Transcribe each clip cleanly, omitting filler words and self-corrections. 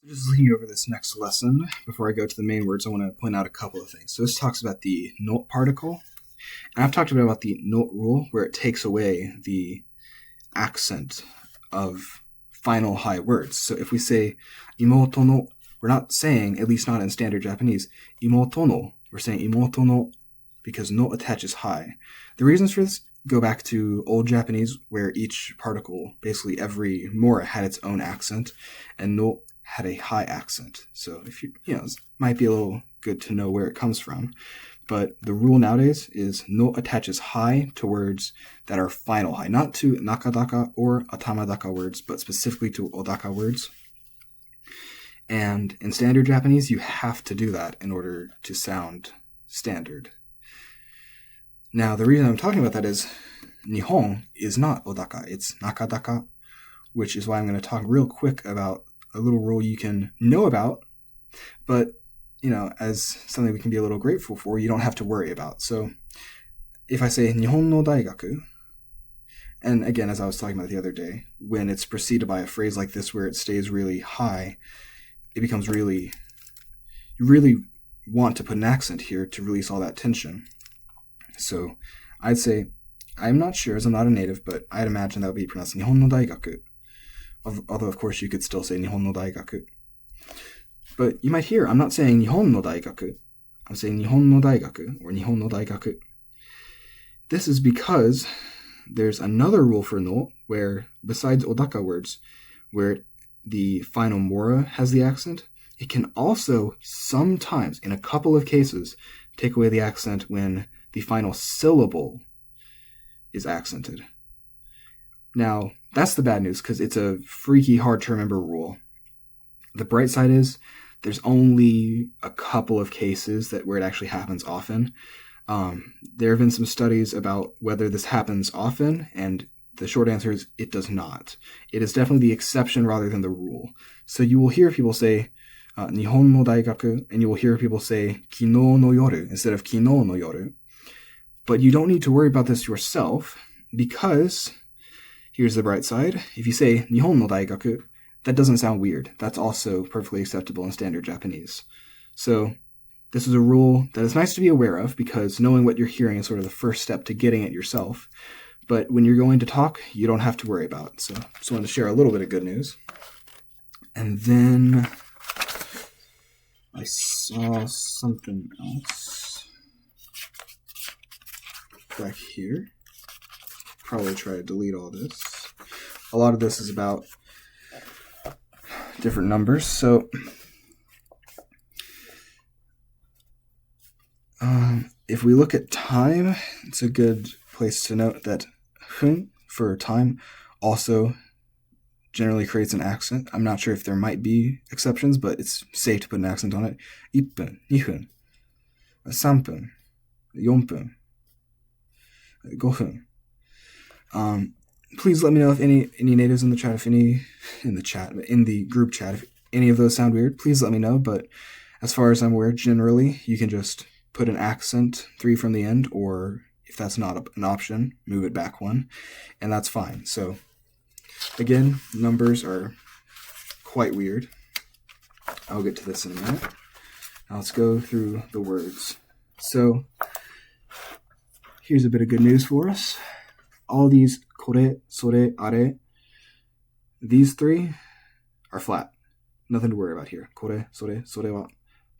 Just looking over this next lesson, before I go to the main words, I want to point out a couple of things. So this talks about the note particle, and I've talked about the note rule, where it takes away the accent of final high words. So if we say imoto no, we're not saying, at least not in standard Japanese, imoto no. We're saying imoto no because no attaches high. The reasons for this go back to Old Japanese, where each particle, basically every mora, had its own accent, and no had a high accent. So if you it might be a little good to know where it comes from. But the rule nowadays is no attaches high to words that are final high, not to nakadaka or atamadaka words, but specifically to odaka words. And in standard Japanese, you have to do that in order to sound standard. Now, the reason I'm talking about that is Nihon is not odaka, it's nakadaka, which is why I'm going to talk real quick about a little rule you can know about, but, as something we can be a little grateful for, you don't have to worry about. So, if I say Nihon no daigaku, and again, as I was talking about the other day, when it's preceded by a phrase like this where it stays really high, it becomes you really want to put an accent here to release all that tension. So, I'd say, I'm not sure, as I'm not a native, but I'd imagine that would be pronounced Nihon no daigaku. Although, of course, you could still say Nihon no daigaku. But you might hear, I'm not saying Nihon no daigaku. I'm saying Nihon no daigaku, or Nihon no daigaku. This is because there's another rule for no, where, besides odaka words, where the final mora has the accent, it can also sometimes, in a couple of cases, take away the accent when the final syllable is accented. Now, that's the bad news, because it's a freaky hard to remember rule. The bright side is there's only a couple of cases where it actually happens often. There have been some studies about whether this happens often, and the short answer is it does not. It is definitely the exception rather than the rule. So you will hear people say Nihon no daigaku, and you will hear people say kino no yoru instead of kino no yoru. But you don't need to worry about this yourself, because here's the bright side. If you say Nihon no daigaku, that doesn't sound weird. That's also perfectly acceptable in standard Japanese. So this is a rule that is nice to be aware of, because knowing what you're hearing is sort of the first step to getting it yourself. But when you're going to talk, you don't have to worry about it. So just wanted to share a little bit of good news. And then I saw something else back here. Probably try to delete all this. A lot of this is about different numbers. So if we look at time, it's a good place to note that hun for time also generally creates an accent. I'm not sure if there might be exceptions, but it's safe to put an accent on it. 1分、2分、3分、4分、5分. Please let me know if any natives in the chat, in the group chat, if any of those sound weird, please let me know. But as far as I'm aware, generally, you can just put an accent 3 from the end, or if that's not an option, move it back 1, and that's fine. So, again, numbers are quite weird. I'll get to this in a minute. Now let's go through the words. So, here's a bit of good news for us. All these kore, sore, are, these 3 are flat. Nothing to worry about here. Kore, sore, sore wa,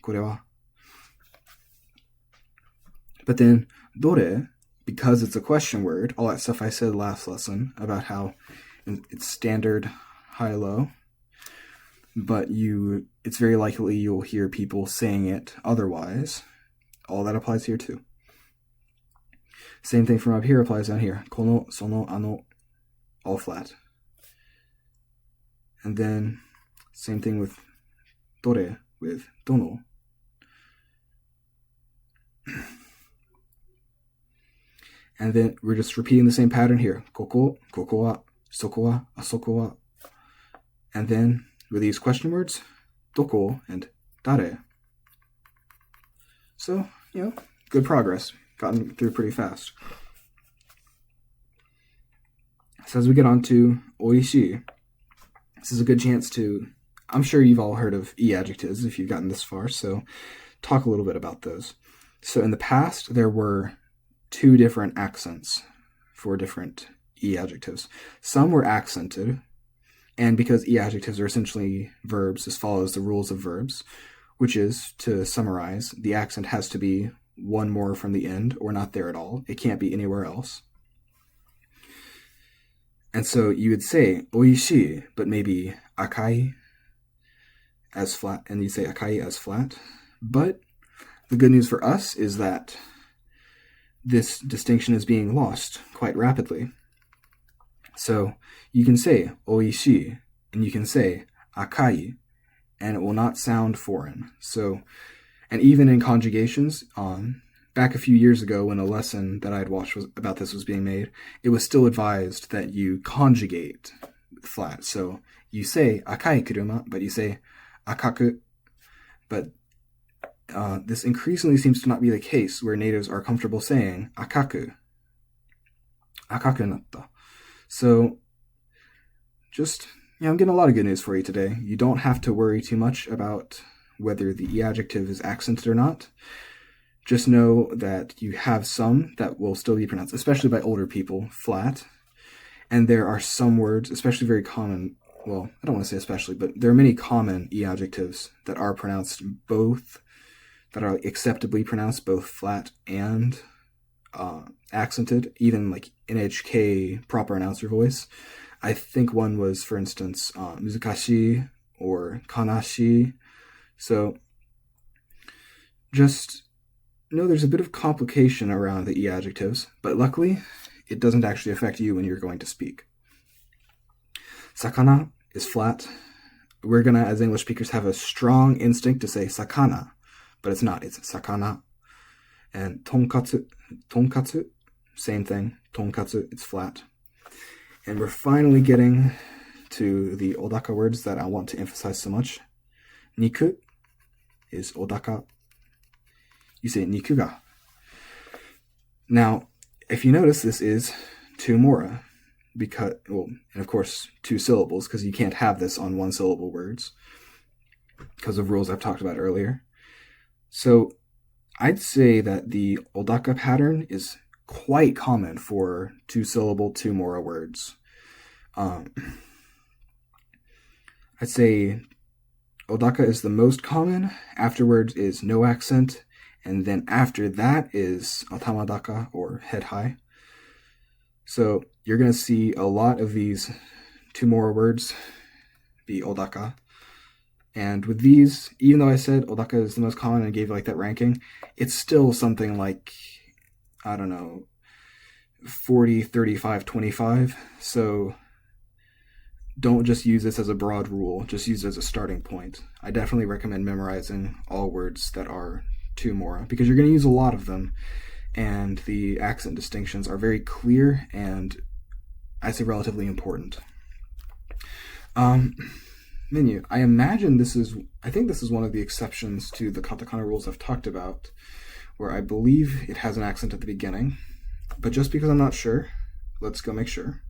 kore wa. But then, dore, because it's a question word, all that stuff I said last lesson about how it's standard high-low, but it's very likely you'll hear people saying it otherwise. All that applies here too. Same thing from up here applies down here. Kono, sono, ano, all flat. And then, same thing with dore, with dono. And then we're just repeating the same pattern here. Koko, koko wa, soko wa, asoko wa. And then, with these question words, doko and dare. So, good progress. Gotten through pretty fast. So as we get on to oishi, this is a good chance to I'm sure you've all heard of e-adjectives if you've gotten this far, so talk a little bit about those. So in the past, there were 2 different accents for different e-adjectives. Some were accented, and because e-adjectives are essentially verbs, this follows the rules of verbs, which is, to summarize, the accent has to be one more from the end or not there at all. It can't be anywhere else. And so you would say oishii, but maybe akai as flat, and you say akai as flat. But the good news for us is that this distinction is being lost quite rapidly. So you can say oishii, and you can say akai, and it will not sound foreign. So, and even in conjugations, back a few years ago when a lesson that I had watched about this was being made, it was still advised that you conjugate flat. So you say akai kuruma, but you say akaku. But this increasingly seems to not be the case, where natives are comfortable saying akaku natta. So just, I'm getting a lot of good news for you today. You don't have to worry too much about whether the e-adjective is accented or not. Just know that you have some that will still be pronounced, especially by older people, flat. And there are some words, especially very common, well, I don't want to say especially, but there are many common e-adjectives that are pronounced both, that are acceptably pronounced both flat and accented, even like NHK proper announcer voice. I think one was, for instance, muzukashi or kanashi. So just know there's a bit of complication around the e-adjectives, but luckily it doesn't actually affect you when you're going to speak. Sakana is flat. We're going to, as English speakers, have a strong instinct to say sakana, but it's not. It's sakana. And tonkatsu, same thing. Tonkatsu, it's flat. And we're finally getting to the odaka words that I want to emphasize so much. Niku is odaka. You say niku ga. Now, if you notice, this is two mora, because, well, and of course 2 syllables, because you can't have this on 1 syllable words because of rules I've talked about earlier. So I'd say that the odaka pattern is quite common for 2 syllable 2 mora words. I'd say odaka is the most common. Afterwards is no accent. And then after that is atamadaka, or head high. So you're going to see a lot of these 2 mora words be odaka. And with these, even though I said odaka is the most common and gave like that ranking, it's still something like, I don't know, 40, 35, 25. So don't just use this as a broad rule, just use it as a starting point. I definitely recommend memorizing all words that are 2 mora, because you're going to use a lot of them, and the accent distinctions are very clear and, I say, relatively important. Menu. I imagine I think this is one of the exceptions to the katakana rules I've talked about, where I believe it has an accent at the beginning, but just because I'm not sure, let's go make sure.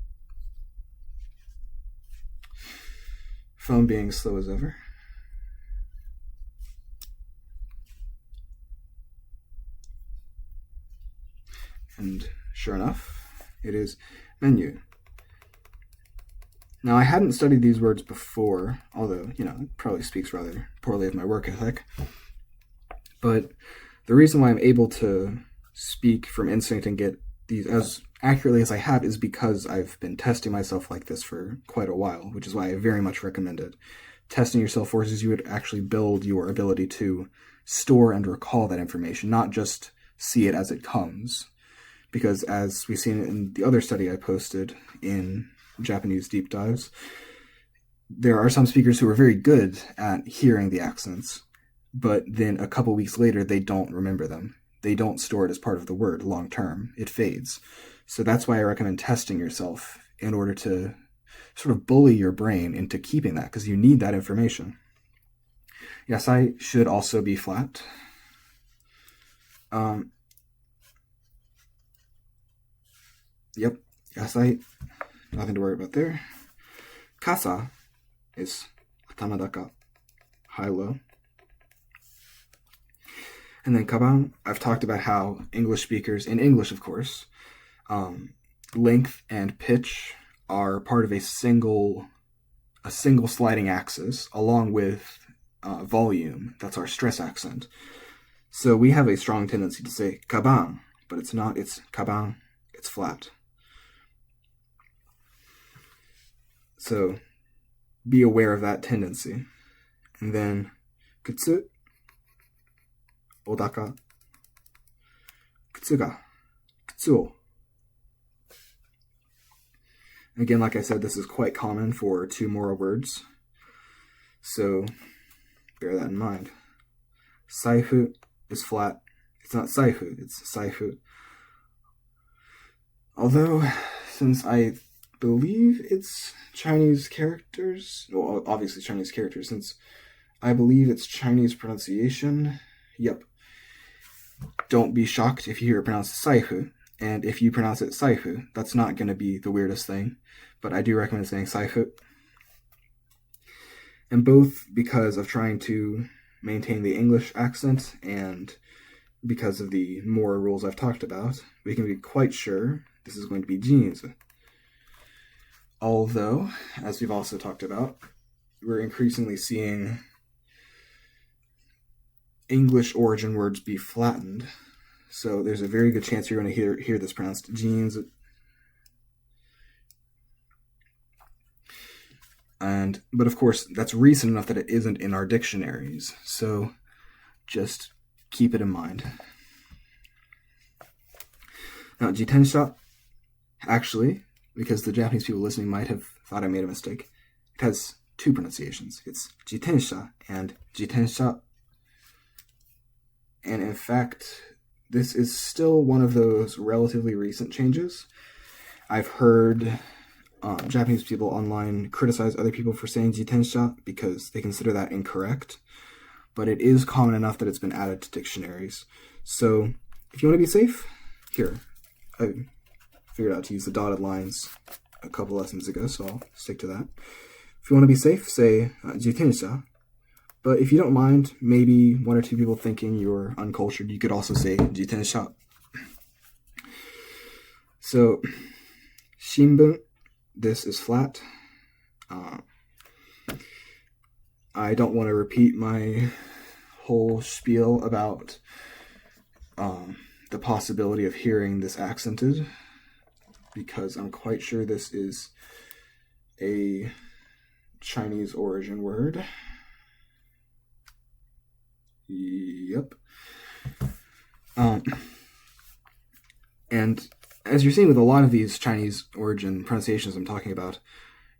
Phone being slow as ever. And sure enough, it is menu. Now, I hadn't studied these words before, although, it probably speaks rather poorly of my work ethic. But the reason why I'm able to speak from instinct and get these as accurately as I have is because I've been testing myself like this for quite a while, which is why I very much recommend it. Testing yourself forces you to actually build your ability to store and recall that information, not just see it as it comes. Because as we've seen in the other study I posted in Japanese deep dives, there are some speakers who are very good at hearing the accents, but then a couple weeks later they don't remember them. They don't store it as part of the word long term. It fades. So that's why I recommend testing yourself in order to sort of bully your brain into keeping that, because you need that information. Yasai should also be flat. Yep, yasai, nothing to worry about there. Kasa is tamadaka, high-low. And then kaban, I've talked about how English speakers, in English of course, length and pitch are part of a single sliding axis along with volume. That's our stress accent. So we have a strong tendency to say kaban, but it's not. It's kaban. It's flat. So be aware of that tendency. And then kutsu, odaka, kutsu ga, kutsuo. Again, like I said, this is quite common for two more words. So bear that in mind. Saifu is flat. It's not saifu, it's saifu. Although, since I believe it's Chinese characters, well, obviously Chinese characters, since I believe it's Chinese pronunciation, yep. Don't be shocked if you hear it pronounced saifu. And if you pronounce it saifu, that's not going to be the weirdest thing. But I do recommend saying saifu. And both because of trying to maintain the English accent and because of the more rules I've talked about, we can be quite sure this is going to be jeans. Although, as we've also talked about, we're increasingly seeing English origin words be flattened. So there's a very good chance you're going to hear this pronounced jeans. But of course, that's recent enough that it isn't in our dictionaries. So just keep it in mind. Now, jitensha, actually, because the Japanese people listening might have thought I made a mistake, it has two pronunciations. It's jitensha and jitensha. And in fact, this is still one of those relatively recent changes. I've heard Japanese people online criticize other people for saying jitensha because they consider that incorrect. But it is common enough that it's been added to dictionaries. So if you want to be safe, here. I figured out to use the dotted lines a couple lessons ago, so I'll stick to that. If you want to be safe, say jitensha. But if you don't mind, maybe one or two people thinking you're uncultured, you could also say jitensha. So, shinbun, this is flat. I don't want to repeat my whole spiel about the possibility of hearing this accented, because I'm quite sure this is a Chinese origin word. Yep. And as you're seeing with a lot of these Chinese origin pronunciations I'm talking about,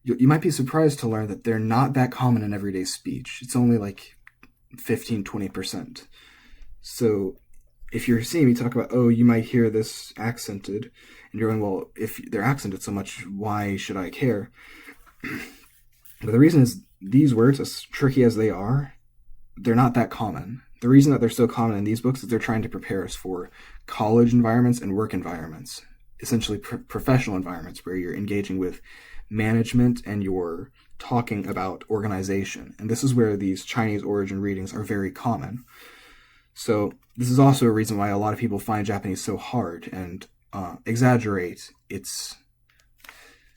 you might be surprised to learn that they're not that common in everyday speech. It's only like 15-20%. So if you're seeing me talk about, oh, you might hear this accented, and you're going, well, if they're accented so much, why should I care? But the reason is these words, as tricky as they are, they're not that common. The reason that they're so common in these books is they're trying to prepare us for college environments and work environments, essentially professional environments where you're engaging with management and you're talking about organization. And this is where these Chinese origin readings are very common. So this is also a reason why a lot of people find Japanese so hard and exaggerate its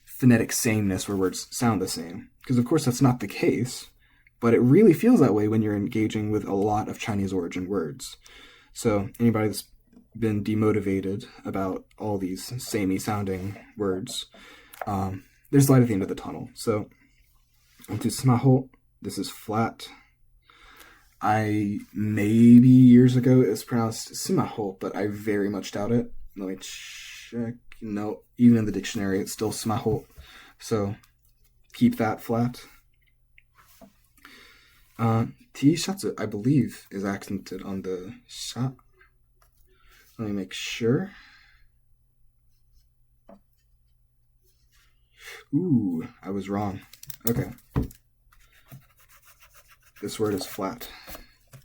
phonetic sameness where words sound the same. Because of course that's not the case, but it really feels that way when you're engaging with a lot of Chinese origin words. So anybody that's been demotivated about all these samey sounding words, there's light at the end of the tunnel. So onto smaho, this is flat. Maybe years ago it was pronounced smaho, but I very much doubt it. Let me check. No, even in the dictionary it's still smaho. So keep that flat. T-shatsu, I believe, is accented on the sha. Let me make sure. Ooh, I was wrong. Okay. This word is flat.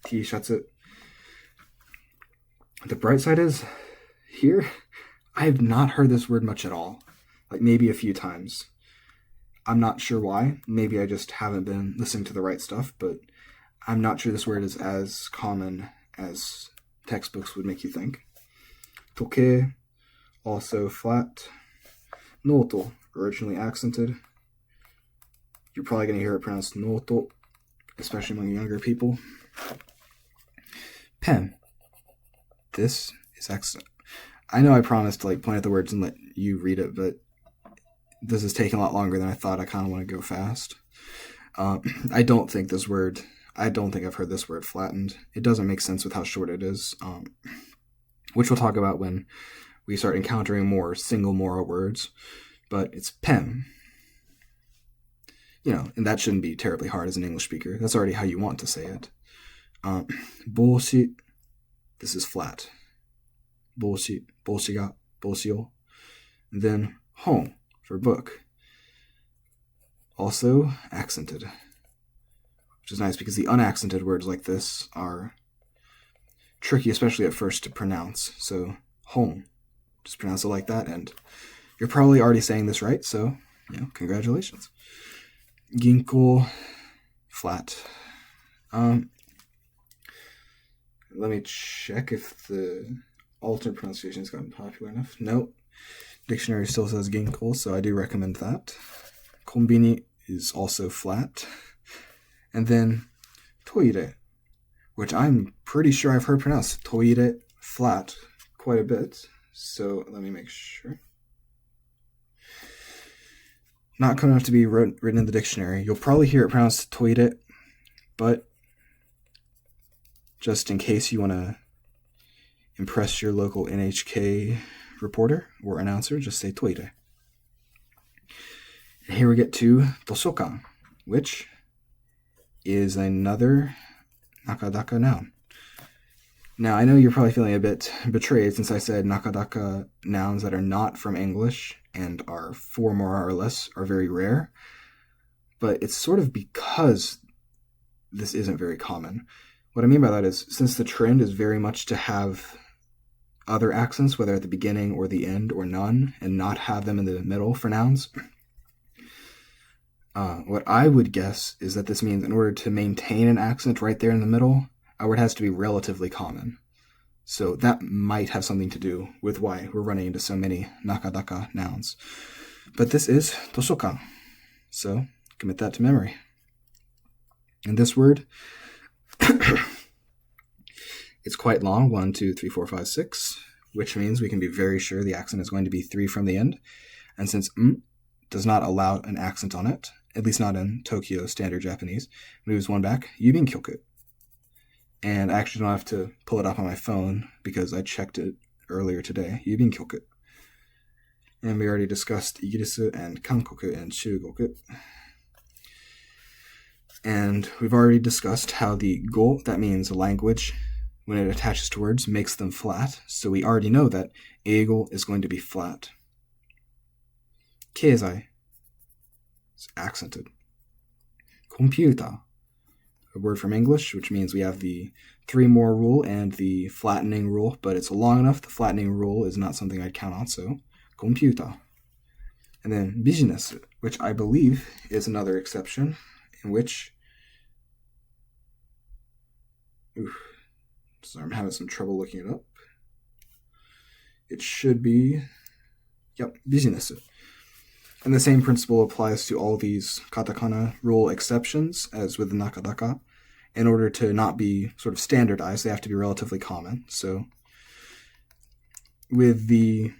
T-shatsu. The bright side is, here, I have not heard this word much at all. Like maybe a few times. I'm not sure why. Maybe I just haven't been listening to the right stuff, but I'm not sure this word is as common as textbooks would make you think. Toke, also flat. Noto, originally accented. You're probably going to hear it pronounced noto, especially among younger people. Pen. This is accent. I know I promised to point at the words and let you read it, but this is taking a lot longer than I thought. I kind of want to go fast. I don't think I've heard this word flattened. It doesn't make sense with how short it is, which we'll talk about when we start encountering more single moral words. But it's pen. And that shouldn't be terribly hard as an English speaker. That's already how you want to say it. Boshi. This is flat. Boshi ga boshi. Then hon for book. Also accented. Which is nice because the unaccented words like this are tricky, especially at first, to pronounce. So hon. Just pronounce it like that, and you're probably already saying this right, so congratulations. Ginko, flat. Let me check if the alternate pronunciation has gotten popular enough. Nope. Dictionary still says ginko, so I do recommend that. Konbini is also flat. And then toire, which I'm pretty sure I've heard pronounced toire flat quite a bit. So let me make sure. Not coming up to be written in the dictionary. You'll probably hear it pronounced toire, but just in case you want to impress your local NHK reporter or announcer, just say toire. And here we get to Toshokan, which is another nakadaka noun. Now, I know you're probably feeling a bit betrayed since I said nakadaka nouns that are not from English and are 4 more or less are very rare, but it's sort of because this isn't very common. What I mean by that is, since the trend is very much to have other accents, whether at the beginning or the end or none, and not have them in the middle for nouns, what I would guess is that this means in order to maintain an accent right there in the middle, a word has to be relatively common. So that might have something to do with why we're running into so many nakadaka nouns. But this is toshokan, so commit that to memory. And this word, it's quite long, 1, 2, 3, 4, 5, 6, which means we can be very sure the accent is going to be 3 from the end. And since does not allow an accent on it, at least not in Tokyo Standard Japanese, moves 1 back, yubin kyoku. And I actually don't have to pull it up on my phone because I checked it earlier today. Yubin kyoku. And we already discussed Igirisu and Kankoku and Shugoku. And we've already discussed how the go, that means language, when it attaches to words, makes them flat. So we already know that eigo is going to be flat. Keizai is accented. Computer, a word from English, which means we have the 3 more rule and the flattening rule, but it's long enough. The flattening rule is not something I'd count on, so computer. And then business, which I believe is another exception, in which sorry, I'm having some trouble looking it up. It should be, business. And the same principle applies to all these katakana rule exceptions as with the nakadaka. In order to not be sort of standardized, they have to be relatively common. So with the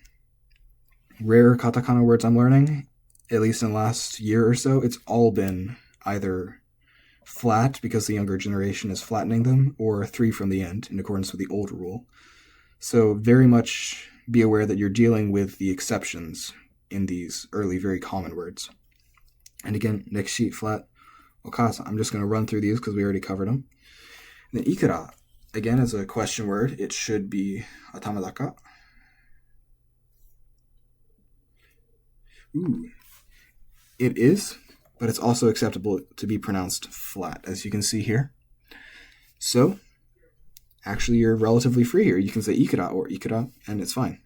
rare katakana words I'm learning, at least in the last year or so, it's all been either flat because the younger generation is flattening them, or 3 from the end in accordance with the old rule. So very much be aware that you're dealing with the exceptions in these early, very common words. And again, next sheet, flat. Okasa. I'm just going to run through these because we already covered them. And then ikura, again, as a question word, it should be atamadaka. It is, but it's also acceptable to be pronounced flat, as you can see here. So, actually, you're relatively free here. You can say ikura or ikura, and it's fine.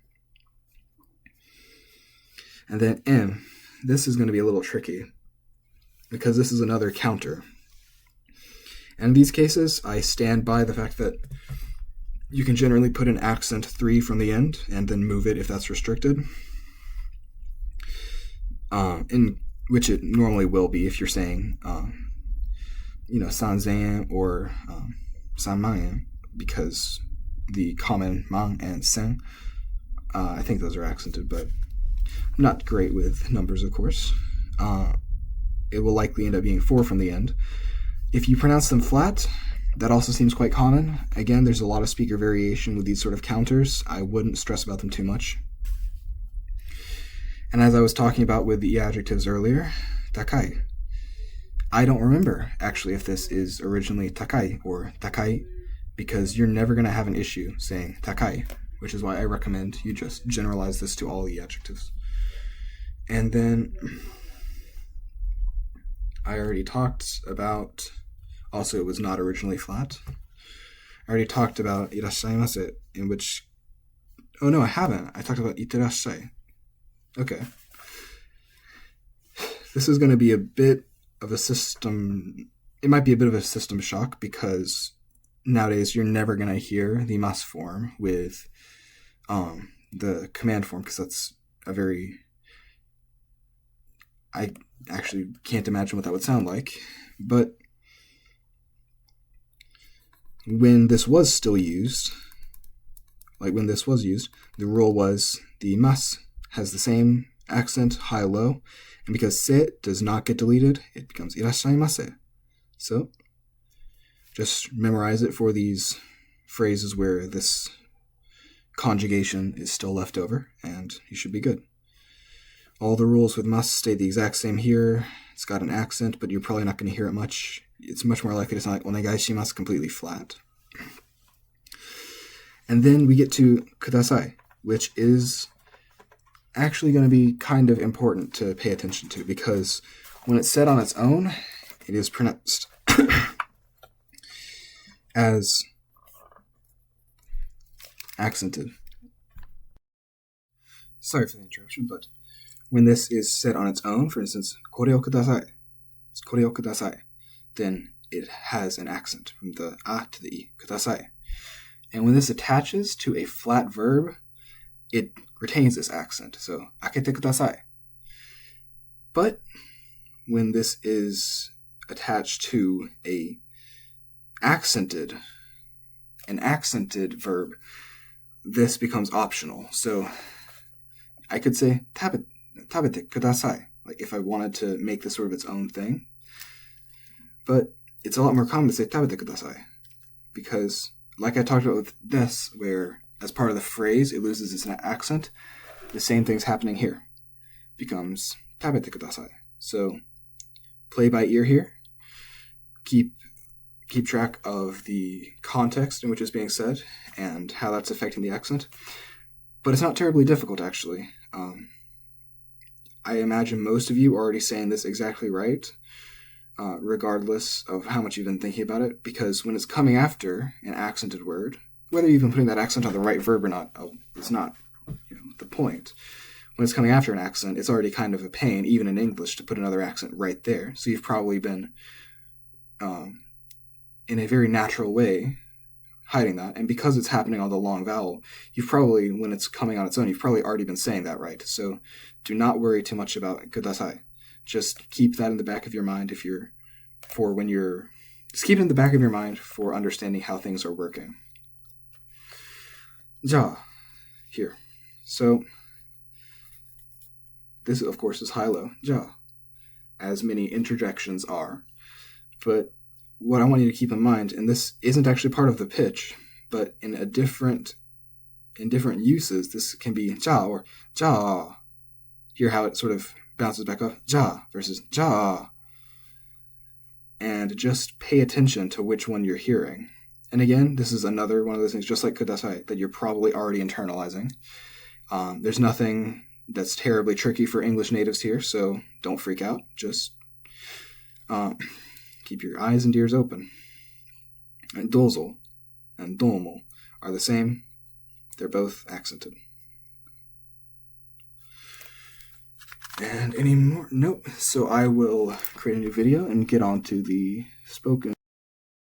And then M. This is going to be a little tricky. because this is another counter. And in these cases, I stand by the fact that you can generally put an accent 3 from the end and then move it if that's restricted. In which it normally will be if you're saying, sanzen or sanman, because the common mang and sen, I think those are accented, but I'm not great with numbers, of course. It will likely end up being 4 from the end. If you pronounce them flat, that also seems quite common. Again, there's a lot of speaker variation with these sort of counters. I wouldn't stress about them too much. And as I was talking about with the adjectives earlier, takai. I don't remember, actually, if this is originally takai or takai, because you're never going to have an issue saying takai, which is why I recommend you just generalize this to all the adjectives. And then I already talked about, also it was not originally flat. I already talked about irashaimase, in which, oh no, I haven't. I talked about iterashai. Okay. This is going to be a bit of a system, it might be a bit of a system shock, because nowadays you're never going to hear the mas form with the command form, because that's a very, I actually can't imagine what that would sound like. But when this was still used, the rule was the mas has the same accent, high-low, and because se does not get deleted, it becomes irashaimase. So just memorize it for these phrases where this conjugation is still left over, and you should be good. All the rules with mas stay the exact same here. It's got an accent, but you're probably not going to hear it much. It's much more likely to sound like onegai shimasu completely flat. And then we get to kudasai, which is actually going to be kind of important to pay attention to, because when it's said on its own, it is pronounced as accented. Sorry for the interruption, but when this is said on its own, for instance, kore o kudasai, then it has an accent from the a to the i, kudasai. And when this attaches to a flat verb, it retains this accent. So, akete kudasai. But when this is attached to an accented verb, this becomes optional. So, I could say tabete kudasai, like if I wanted to make this sort of its own thing. But it's a lot more common to say tabete kudasai, because like I talked about with this, where as part of the phrase it loses its accent, the same thing's happening here. Becomes tabete kudasai. So play by ear here. Keep track of the context in which it's being said and how that's affecting the accent. But it's not terribly difficult, actually. I imagine most of you are already saying this exactly right, regardless of how much you've been thinking about it, because when it's coming after an accented word, whether you've been putting that accent on the right verb or not, it's not the point. When it's coming after an accent, it's already kind of a pain, even in English, to put another accent right there. So you've probably been, in a very natural way, hiding that. And because it's happening on the long vowel, you've probably, when it's coming on its own, you've probably already been saying that right. So do not worry too much about kudasai. Just keep that in the back of your mind just keep it in the back of your mind for understanding how things are working. Ja, here. So this, of course, is high-low, ja, as many interjections are. But what I want you to keep in mind, and this isn't actually part of the pitch, but in different uses, this can be ja or ja. Hear how it sort of bounces back up, ja versus ja. And just pay attention to which one you're hearing. And again, this is another one of those things, just like kudasai, that you're probably already internalizing. There's nothing that's terribly tricky for English natives here, so don't freak out. Just keep your eyes and ears open. And dozo and domo are the same. They're both accented. And any more? Nope. So I will create a new video and get on to the spoken.